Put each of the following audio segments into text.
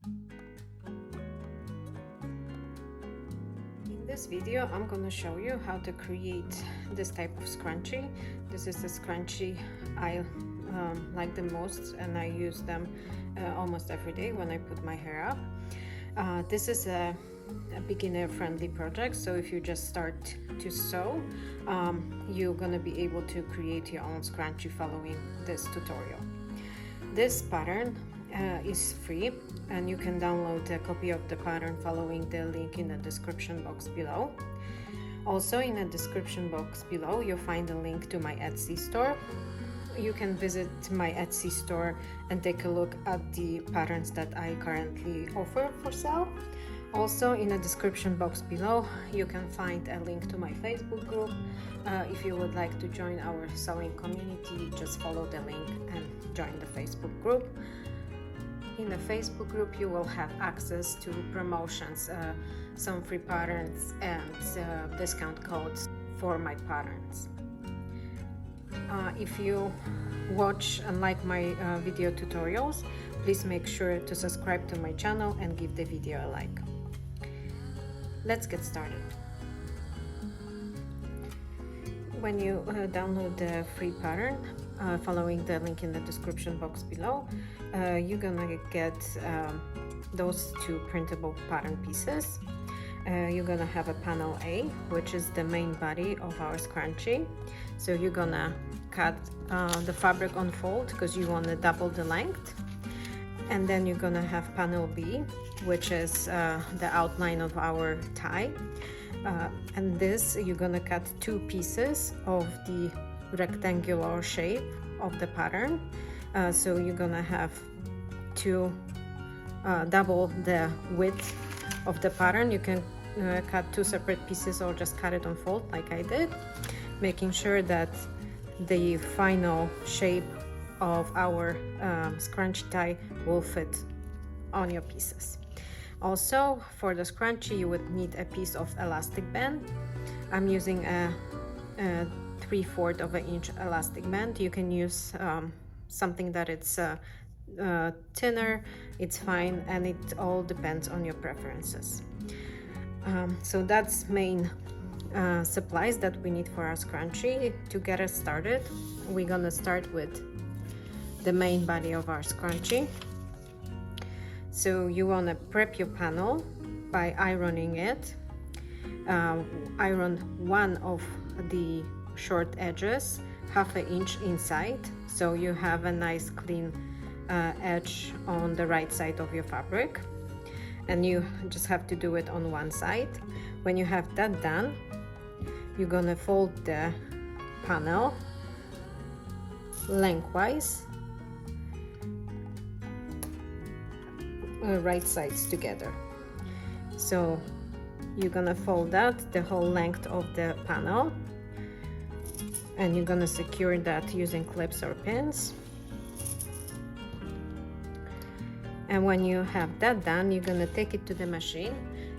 In this video, I'm going to show you how to create this type of scrunchie. This is the scrunchie I like the most, and I use them almost every day when I put my hair up. This is a beginner-friendly project, so if you just start to sew, you're going to be able to create your own scrunchie following this tutorial. This pattern is free, and you can download a copy of the pattern following the link in the description box below. Also, in the description box below, you'll find a link to my Etsy store. You can visit my Etsy store and take a look at the patterns that I currently offer for sale. Also, in the description box below, you can find a link to my Facebook group. If you would like to join our sewing community, just follow the link and join the Facebook group. In the Facebook group, you will have access to promotions, some free patterns, and discount codes for my patterns. If you watch and like my video tutorials, please make sure to subscribe to my channel and give the video a like. Let's get started. When you download the free pattern, following the link in the description box below, you're gonna get those two printable pattern pieces. You're gonna have a panel A, which is the main body of our scrunchie. So you're gonna cut the fabric on fold because you want to double the length. And then you're gonna have panel B, which is the outline of our tie. And this, you're gonna cut two pieces of the rectangular shape of the pattern. So you're gonna have to double the width of the pattern. You can cut two separate pieces or just cut it on fold like I did, making sure that the final shape of our scrunchie tie will fit on your pieces. Also, for the scrunchie, you would need a piece of elastic band. I'm using a 3/4 of an inch elastic band. You can use something that it's thinner, it's fine, and it all depends on your preferences. So that's main supplies that we need for our scrunchie. To get us started, we're gonna start with the main body of our scrunchie. So you want to prep your panel by ironing it. Iron one of the short edges 1/2 inch inside, so you have a nice clean edge on the right side of your fabric, and you just have to do it on one side. When you have that done, you're gonna fold the panel lengthwise, right sides together. So you're gonna fold that the whole length of the panel, and you're gonna secure that using clips or pins. And when you have that done, you're gonna take it to the machine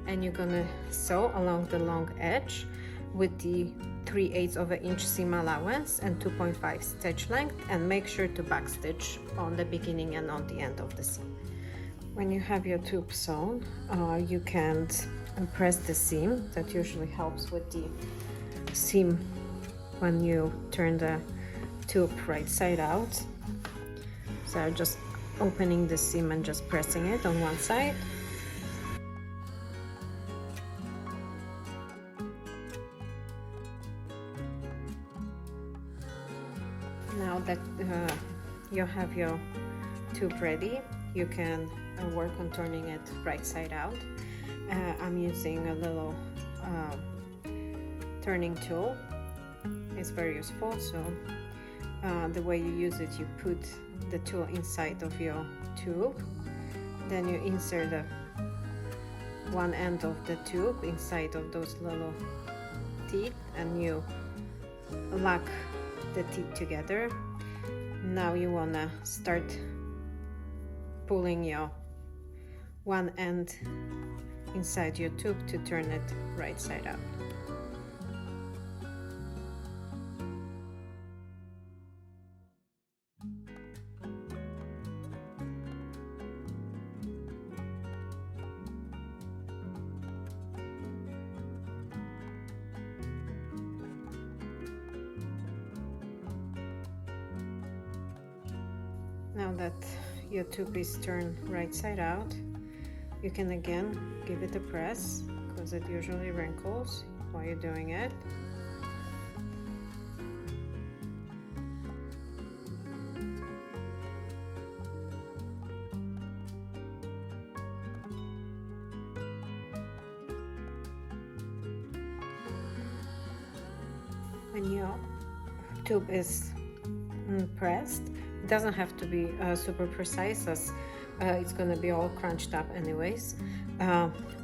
and you're gonna sew along the long edge with the 3/8 of an inch seam allowance and 2.5 stitch length, and make sure to backstitch on the beginning and on the end of the seam. When you have your tube sewn, you can press the seam. That usually helps with the seam when you turn the tube right side out. So I'm just opening the seam and just pressing it on one side. Now that you have your tube ready, you can work on turning it right side out. I'm using a little turning tool. It's very useful. So the way you use it, you put the tool inside of your tube, then you insert the one end of the tube inside of those little teeth, and you lock the teeth together. Now you want to start pulling your one end inside your tube to turn it right side up. Now that your tube is turned right side out, you can again give it a press because it usually wrinkles while you're doing it. When your tube is pressed, it doesn't have to be super precise, as it's gonna be all crunched up anyways.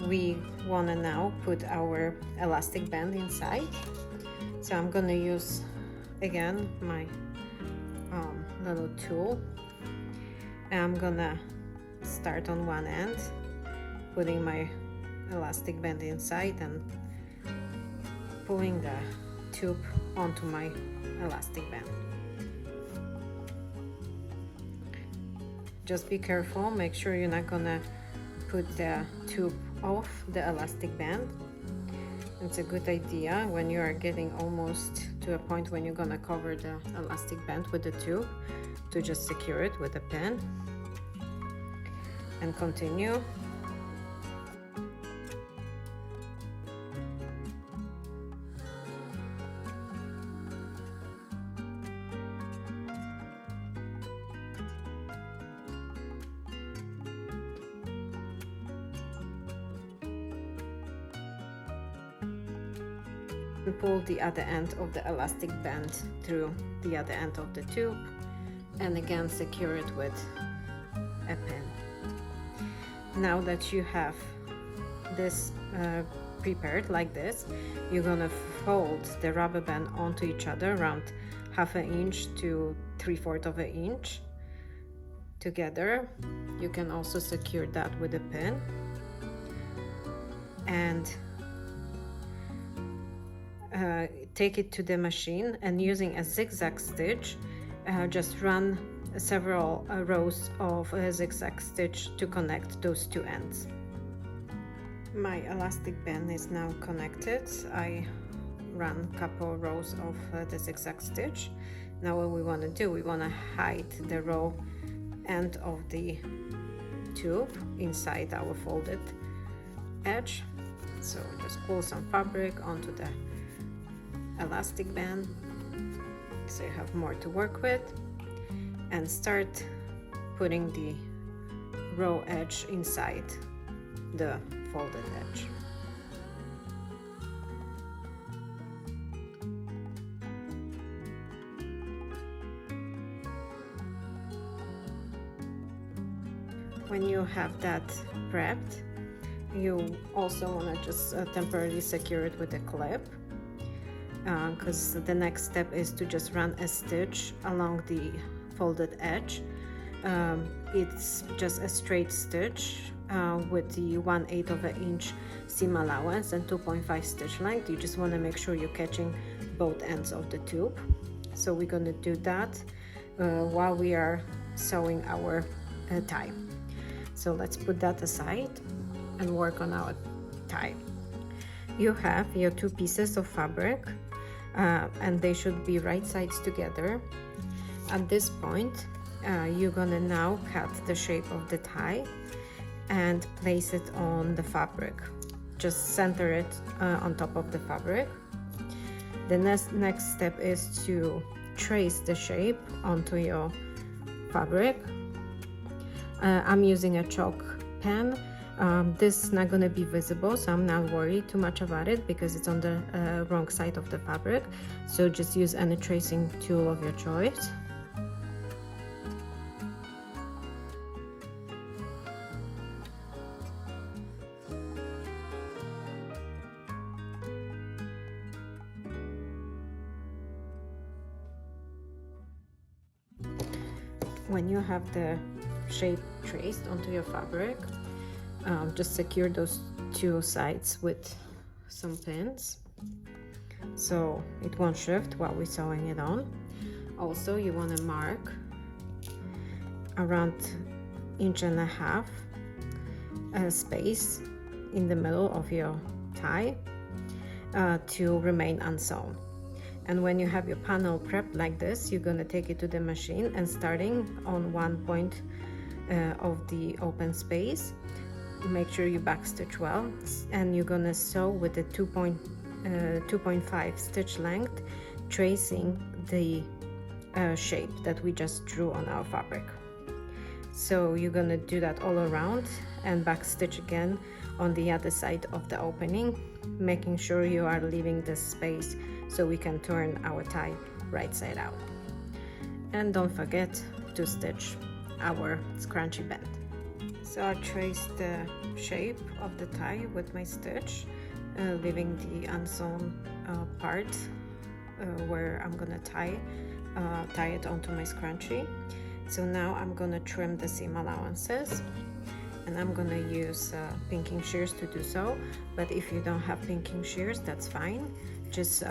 We wanna now put our elastic band inside, so I'm gonna use again my little tool, and I'm gonna start on one end, putting my elastic band inside and pulling the tube onto my elastic band. Just be careful, make sure you're not gonna put the tube off the elastic band. It's a good idea when you are getting almost to a point when you're gonna cover the elastic band with the tube to just secure it with a pin and continue. And pull the other end of the elastic band through the other end of the tube, and again secure it with a pin. Now that you have this prepared like this, you're gonna fold the rubber band onto each other around 1/2 inch to 3/4 of an inch together. You can also secure that with a pin, and take it to the machine, and using a zigzag stitch, just run several rows of zigzag stitch to connect those two ends. My elastic band is now connected. I run a couple rows of the zigzag stitch. Now what we want to do, we want to hide the raw end of the tube inside our folded edge. So just pull some fabric onto the elastic band so you have more to work with, and start putting the raw edge inside the folded edge. When you have that prepped, you also want to just temporarily secure it with a clip, because the next step is to just run a stitch along the folded edge. It's just a straight stitch with the 1/8 of an inch seam allowance and 2.5 stitch length. You just want to make sure you're catching both ends of the tube. So we're going to do that while we are sewing our tie. So let's put that aside and work on our tie. You have your two pieces of fabric, and they should be right sides together. At this point, you're gonna now cut the shape of the tie and place it on the fabric. Just center it on top of the fabric. The next step is to trace the shape onto your fabric. I'm using a chalk pen. This is not going to be visible, so I'm not worried too much about it because it's on the wrong side of the fabric. So just use any tracing tool of your choice. When you have the shape traced onto your fabric, just secure those two sides with some pins so it won't shift while we're sewing it on. Also, you want to mark around 1.5 inch space in the middle of your tie to remain unsewn. And when you have your panel prepped like this, you're gonna take it to the machine, and starting on one point of the open space, make sure you backstitch well, and you're gonna sew with the 2.5 stitch length, tracing the shape that we just drew on our fabric. So you're gonna do that all around and backstitch again on the other side of the opening, making sure you are leaving this space so we can turn our tie right side out. And don't forget to stitch our scrunchie band. So I traced the shape of the tie with my stitch, leaving the unsewn part where I'm gonna tie it onto my scrunchie. So now I'm gonna trim the seam allowances, and I'm gonna use pinking shears to do so. But if you don't have pinking shears, that's fine. Just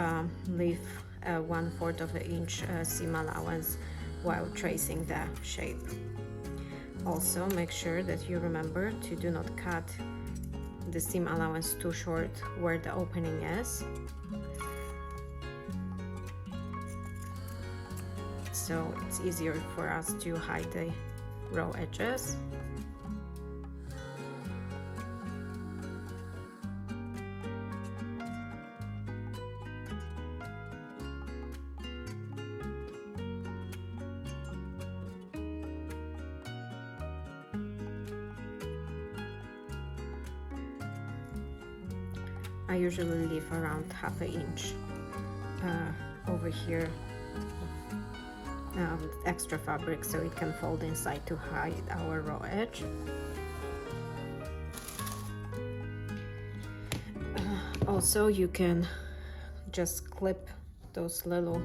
leave 1/4 of an inch seam allowance while tracing the shape. Also, make sure that you remember to do not cut the seam allowance too short where the opening is. So it's easier for us to hide the raw edges. I usually leave around 1/2 inch over here extra fabric so it can fold inside to hide our raw edge. Also, you can just clip those little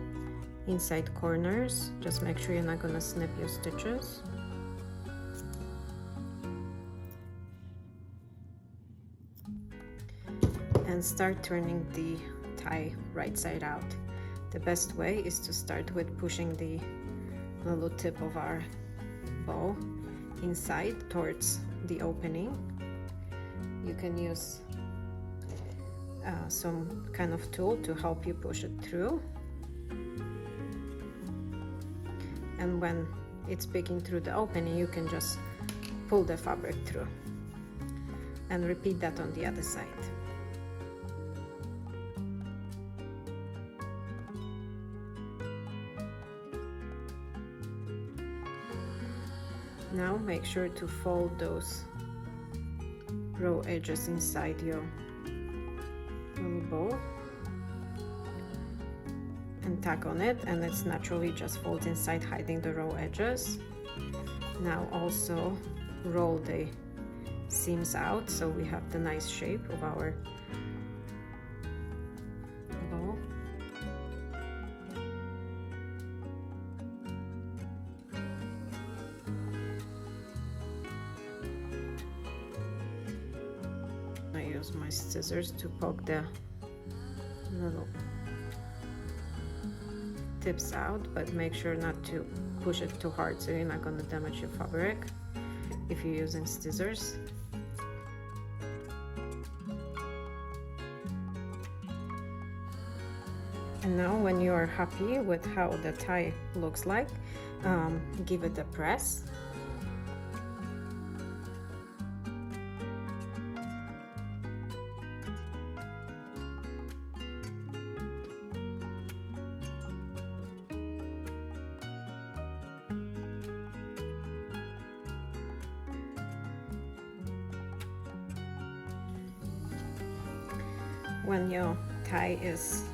inside corners. Just make sure you're not gonna snip your stitches. And start turning the tie right side out. The best way is to start with pushing the little tip of our bow inside towards the opening. You can use some kind of tool to help you push it through. And when it's peeking through the opening, you can just pull the fabric through. And repeat that on the other side. Now make sure to fold those raw edges inside your little bow and tack on it, and it's naturally just folds inside, hiding the raw edges. Now also roll the seams out so we have the nice shape of our bow. I use my scissors to poke the little tips out, but make sure not to push it too hard so you're not going to damage your fabric if you're using scissors. And now when you are happy with how the tie looks like, give it a press. When your tie is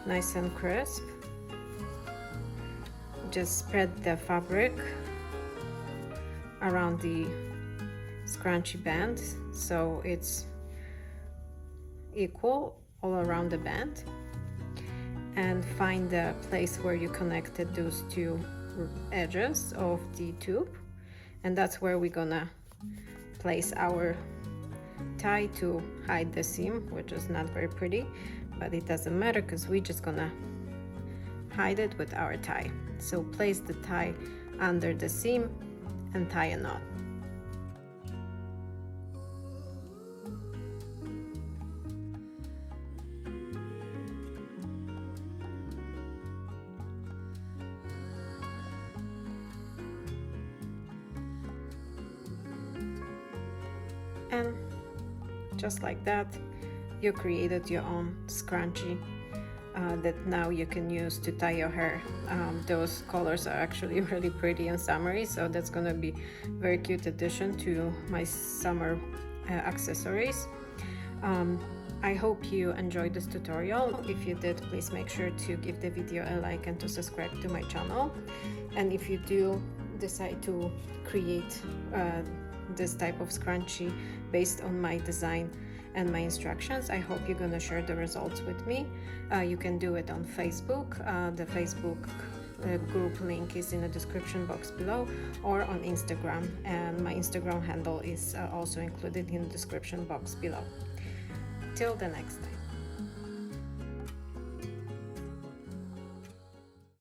nice and crisp, just spread the fabric around the scrunchie band so it's equal all around the band, and find the place where you connected those two edges of the tube, and that's where we're gonna place our tie to hide the seam, which is not very pretty, but it doesn't matter because we're just gonna hide it with our tie. So place the tie under the seam and tie a knot. And just like that, you created your own scrunchie that now you can use to tie your hair. Those colors are actually really pretty and summery, so that's gonna be very cute addition to my summer accessories. I hope you enjoyed this tutorial. If you did, please make sure to give the video a like and to subscribe to my channel. And if you do decide to create this type of scrunchie based on my design and my instructions, I hope you're gonna share the results with me. You can do it on Facebook. The Facebook group link is in the description box below, or on Instagram, and my Instagram handle is also included in the description box below. Till the next time.